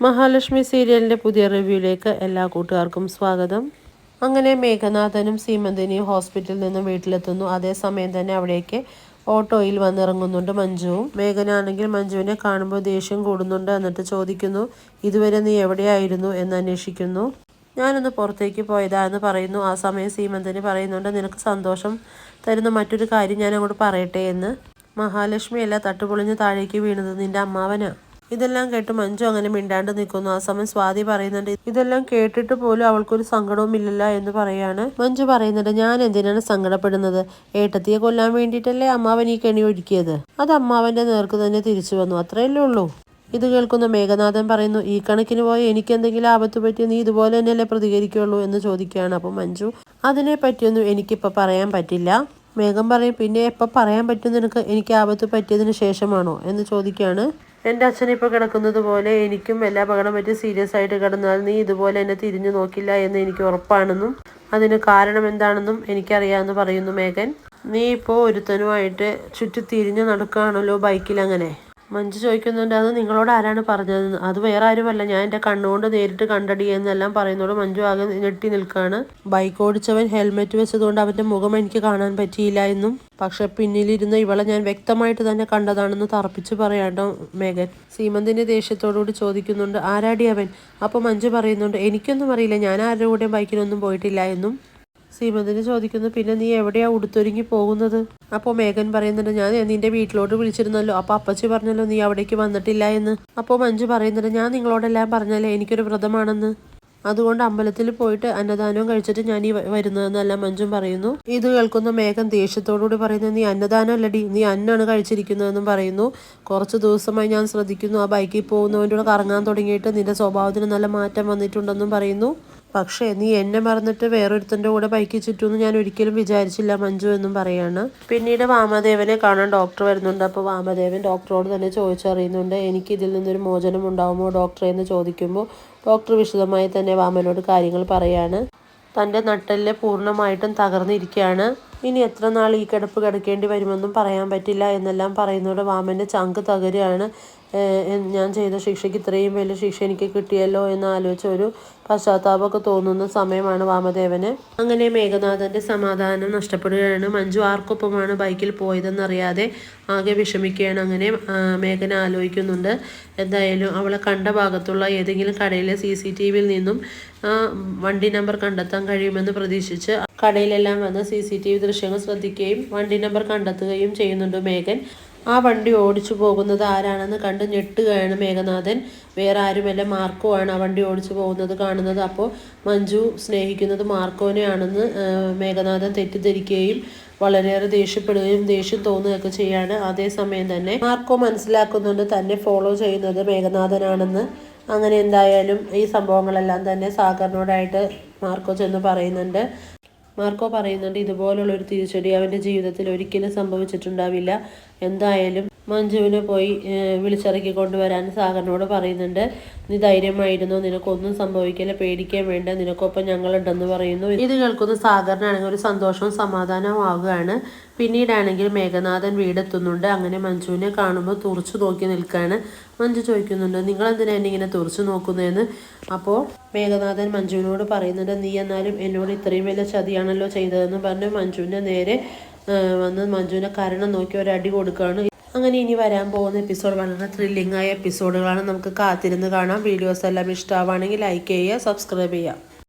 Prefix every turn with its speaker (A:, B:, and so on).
A: മഹാലക്ഷ്മി സീരിയലിൻ്റെ പുതിയ റിവ്യൂയിലേക്ക് എല്ലാ കൂട്ടുകാർക്കും സ്വാഗതം. അങ്ങനെ മേഘനാഥനും സീമന്തിനിയും ഹോസ്പിറ്റലിൽ നിന്ന് വീട്ടിലെത്തുന്നു. അതേസമയം തന്നെ അവിടേക്ക് ഓട്ടോയിൽ വന്നിറങ്ങുന്നുണ്ട് മഞ്ജുവും. മേഘനാണെങ്കിൽ മഞ്ജുവിനെ കാണുമ്പോൾ ദേഷ്യം കൂടുന്നുണ്ട്. എന്നിട്ട് ചോദിക്കുന്നു, ഇതുവരെ നീ എവിടെയായിരുന്നു എന്ന് അന്വേഷിക്കുന്നു. ഞാനൊന്ന് പുറത്തേക്ക് പോയതാ എന്ന് പറയുന്നു. ആ സമയം സീമന്തിനി പറയുന്നുണ്ട്, നിനക്ക് സന്തോഷം തരുന്ന മറ്റൊരു കാര്യം ഞാൻ അങ്ങോട്ട് പറയട്ടെ എന്ന്. മഹാലക്ഷ്മിയല്ല തട്ടുപൊളിഞ്ഞ് താഴേക്ക് വീണത്, നിന്റെ അമ്മാവനാ. ഇതെല്ലാം കേട്ട് മഞ്ജു അങ്ങനെ മിണ്ടാണ്ട് നിൽക്കുന്നു. ആ സമയം സ്വാതി പറയുന്നുണ്ട്, ഇതെല്ലാം കേട്ടിട്ട് പോലും അവൾക്കൊരു സങ്കടവും ഇല്ലല്ല എന്ന് പറയാണ്. മഞ്ജു പറയുന്നുണ്ട്, ഞാൻ എന്തിനാണ് സങ്കടപ്പെടുന്നത്? ഏട്ടത്തിയെ കൊല്ലാൻ വേണ്ടിയിട്ടല്ലേ അമ്മാവൻ ഈ കെണി ഒരുക്കിയത്. അത് അമ്മാവന്റെ നേർക്ക് തന്നെ തിരിച്ചു വന്നു, അത്രയല്ലേ ഉള്ളൂ. ഇത് കേൾക്കുന്ന മേഘനാഥൻ പറയുന്നു, ഈ കണക്കിന് പോയി എനിക്ക് എന്തെങ്കിലും ആപത്ത് പറ്റി നീ ഇതുപോലെ തന്നെയല്ലേ പ്രതികരിക്കുള്ളൂ എന്ന് ചോദിക്കുകയാണ്. അപ്പോൾ മഞ്ജു, അതിനെ പറ്റിയൊന്നും എനിക്കിപ്പോൾ പറയാൻ പറ്റില്ല. മേഘം പറയും, പിന്നെ എപ്പോൾ പറയാൻ പറ്റും നിനക്ക്? എനിക്ക് ആപത്ത് പറ്റിയതിന് ശേഷമാണോ എന്ന് ചോദിക്കുകയാണ്. എൻ്റെ അച്ഛൻ ഇപ്പോൾ കിടക്കുന്നത് പോലെ എനിക്കും എല്ലാ അപകടം പറ്റി സീരിയസ് ആയിട്ട് കിടന്നാൽ നീ ഇതുപോലെ എന്നെ തിരിഞ്ഞു നോക്കില്ല എന്ന് എനിക്ക് ഉറപ്പാണെന്നും അതിന് കാരണം എന്താണെന്നും എനിക്കറിയാമെന്ന് പറയുന്നു മേഘൻ. നീ ഇപ്പോൾ ഒരുത്തനുമായിട്ട് ചുറ്റി തിരിഞ്ഞു നടക്കുകയാണല്ലോ ബൈക്കിൽ. അങ്ങനെ മഞ്ജു ചോദിക്കുന്നുണ്ട്, അത് നിങ്ങളോട് ആരാണ് പറഞ്ഞതെന്ന്? അത് വേറെ ആരുമല്ല, ഞാൻ എൻ്റെ കണ്ണുകൊണ്ട് നേരിട്ട് കണ്ടടി എന്നെല്ലാം പറയുന്നതോട് മഞ്ജു ആകെ ഞെട്ടി നിൽക്കുകയാണ്. ബൈക്ക് ഓടിച്ചവൻ ഹെൽമെറ്റ് വെച്ചതുകൊണ്ട് അവൻ്റെ മുഖം എനിക്ക് കാണാൻ പറ്റിയില്ല എന്നും പക്ഷെ പിന്നിലിരുന്ന ഇവളെ ഞാൻ വ്യക്തമായിട്ട് തന്നെ കണ്ടതാണെന്ന് തറപ്പിച്ച് പറയാണ്ടോ മേഘൻ. സീമന്തിന്റെ ദേഷ്യത്തോടുകൂടി ചോദിക്കുന്നുണ്ട്, ആരാടി അവൻ? അപ്പോൾ മഞ്ജു പറയുന്നുണ്ട്, എനിക്കൊന്നും അറിയില്ല, ഞാൻ ആരുടെ കൂടെയും ബൈക്കിലൊന്നും പോയിട്ടില്ല എന്നും. സീമന്തിന് ചോദിക്കുന്നു, പിന്നെ നീ എവിടെയാ ഉടുത്തൊരുങ്ങി പോകുന്നത്? അപ്പോൾ മേഘൻ പറയുന്നുണ്ട്, ഞാൻ നിന്റെ വീട്ടിലോട്ട് വിളിച്ചിരുന്നല്ലോ, അപ്പോൾ അപ്പച്ചി പറഞ്ഞല്ലോ നീ അവിടേക്ക് വന്നിട്ടില്ല എന്ന്. അപ്പോൾ മഞ്ജു പറയുന്നുണ്ട്, ഞാൻ നിങ്ങളോടെല്ലാം പറഞ്ഞല്ലേ എനിക്കൊരു വ്രതമാണെന്ന്, അതുകൊണ്ട് അമ്പലത്തിൽ പോയിട്ട് അന്നദാനവും കഴിച്ചിട്ട് ഞാൻ ഈ വരുന്നതെന്നെല്ലാം മഞ്ജു പറയുന്നു. ഇത് കേൾക്കുന്ന മേഘൻ ദേഷ്യത്തോടുകൂടി പറയുന്നു, നീ അന്നദാനം അല്ലടി, നീ അന്നാണ് കഴിച്ചിരിക്കുന്നതെന്നും പറയുന്നു. കുറച്ച് ദിവസമായി ഞാൻ ശ്രദ്ധിക്കുന്നു, ആ ബൈക്കിൽ പോകുന്നവൻ്റെ കൂടെ കറങ്ങാൻ തുടങ്ങിയിട്ട് നിന്റെ സ്വഭാവത്തിന് നല്ല മാറ്റം വന്നിട്ടുണ്ടെന്നും പറയുന്നു. പക്ഷേ നീ എന്നെ മറന്നിട്ട് വേറൊരുത്തൻ്റെ കൂടെ ബൈക്കിൽ ചുറ്റുമെന്ന് ഞാൻ ഒരിക്കലും വിചാരിച്ചില്ല മഞ്ജു എന്നും പറയാണ്. പിന്നീട് വാമദേവനെ കാണാൻ ഡോക്ടർ വരുന്നുണ്ട്. അപ്പോൾ വാമദേവൻ ഡോക്ടറോട് തന്നെ ചോദിച്ചറിയുന്നുണ്ട്, എനിക്ക് ഇതിൽ നിന്നൊരു മോചനം ഉണ്ടാവുമോ ഡോക്ടറെ എന്ന് ചോദിക്കുമ്പോൾ ഡോക്ടർ വിശദമായി തന്നെ വാമനോട് കാര്യങ്ങൾ പറയാണ്. തൻ്റെ നട്ടെല്ല് പൂർണ്ണമായിട്ടും തകർന്നിരിക്കുകയാണ്. ഇനി എത്ര നാൾ ഈ കിടപ്പ് കിടക്കേണ്ടി വരുമെന്നും പറയാൻ പറ്റില്ല എന്നെല്ലാം പറയുന്നതോടെ വാമൻ്റെ ചങ്ക് തകരുകയാണ്. ഞാൻ ചെയ്ത ശിക്ഷയ്ക്ക് ഇത്രയും വലിയ ശിക്ഷ എനിക്ക് കിട്ടിയല്ലോ എന്ന് ആലോചിച്ച് ഒരു പശ്ചാത്താപമൊക്കെ തോന്നുന്ന സമയമാണ് വാമദേവന്. അങ്ങനെ മേഘനാഥൻ്റെ സമാധാനം നഷ്ടപ്പെടുകയാണ്. മഞ്ജു ആർക്കൊപ്പമാണ് ബൈക്കിൽ പോയതെന്നറിയാതെ ആകെ വിഷമിക്കുകയാണ്. അങ്ങനെ മേഘന ആലോചിക്കുന്നുണ്ട്, എന്തായാലും അവളെ കണ്ട ഭാഗത്തുള്ള ഏതെങ്കിലും കടയിലെ CCTVയിൽ നിന്നും വണ്ടി നമ്പർ കണ്ടെത്താൻ കഴിയുമെന്ന് പ്രതീക്ഷിച്ച് കടയിലെല്ലാം വന്ന് CCTV ദൃശ്യങ്ങൾ ശ്രദ്ധിക്കുകയും വണ്ടി നമ്പർ കണ്ടെത്തുകയും ചെയ്യുന്നുണ്ട് മേഘൻ. ആ വണ്ടി ഓടിച്ചു പോകുന്നത് ആരാണെന്ന് കണ്ട് ഞെട്ടുകയാണ് മേഘനാഥൻ. വേറെ ആരുമല്ല, മാർക്കോ ആണ് ആ വണ്ടി ഓടിച്ചു പോകുന്നത് കാണുന്നത്. അപ്പോൾ മഞ്ജു സ്നേഹിക്കുന്നത് മാർക്കോനെയാണെന്ന് മേഘനാഥൻ തെറ്റിദ്ധരിക്കുകയും വളരെയേറെ ദേഷ്യപ്പെടുകയും ദേഷ്യം തോന്നുകയൊക്കെ ചെയ്യാണ്. അതേസമയം തന്നെ മാർക്കോ മനസ്സിലാക്കുന്നുണ്ട് തന്നെ ഫോളോ ചെയ്യുന്നത് മേഘനാഥനാണെന്ന്. അങ്ങനെ എന്തായാലും ഈ സംഭവങ്ങളെല്ലാം തന്നെ സാഗറിനോടായിട്ട് മാർക്കോ ചെന്ന് പറയുന്നുണ്ട്. മാർക്കോ പറയുന്നുണ്ട്, ഇതുപോലുള്ളൊരു തിരിച്ചടി അവൻ്റെ ജീവിതത്തിൽ ഒരിക്കലും സംഭവിച്ചിട്ടുണ്ടാവില്ല. എന്തായാലും മഞ്ജുവിനെ പോയി വിളിച്ചിറക്കി കൊണ്ടുവരാൻ സാഗറിനോട് പറയുന്നുണ്ട്. നീ ധൈര്യമായിരുന്നു, നിനക്കൊന്നും സംഭവിക്കില്ല, പേടിക്കാൻ വേണ്ട, നിനക്കൊപ്പം ഞങ്ങളുണ്ടെന്ന് പറയുന്നു. ഇത് കേൾക്കുന്ന സാഗറിനാണെങ്കിൽ ഒരു സന്തോഷവും സമാധാനവും ആവുകയാണ്. പിന്നീടാണെങ്കിൽ മേഘനാഥൻ വീടെത്തുന്നുണ്ട്. അങ്ങനെ മഞ്ജുവിനെ കാണുമ്പോൾ തുറച്ചു നോക്കി നിൽക്കുകയാണ്. മഞ്ജു ചോദിക്കുന്നുണ്ട്, നിങ്ങളെന്തിനാ എന്നെ ഇങ്ങനെ തുറച്ചു നോക്കുന്നതെന്ന്. അപ്പോൾ മേഘനാഥൻ മഞ്ജുവിനോട് പറയുന്നുണ്ട്, നീ എന്നാലും എന്നോട് ഇത്രയും വലിയ ചതിയാണല്ലോ ചെയ്തതെന്ന് പറഞ്ഞ് മഞ്ജുവിൻ്റെ നേരെ വന്ന് മഞ്ജുവിനെ കരണം നോക്കി ഒരടി കൊടുക്കുകയാണ്. അങ്ങനെ ഇനി വരാൻ പോകുന്ന എപ്പിസോഡ് വളരെ ത്രില്ലിംഗ് ആയ എപ്പിസോഡുകളാണ്. നമുക്ക് കാത്തിരുന്ന് കാണാം. വീഡിയോസ് എല്ലാം ഇഷ്ടമാവുകയാണെങ്കിൽ ലൈക്ക് ചെയ്യുക, സബ്സ്ക്രൈബ് ചെയ്യുക.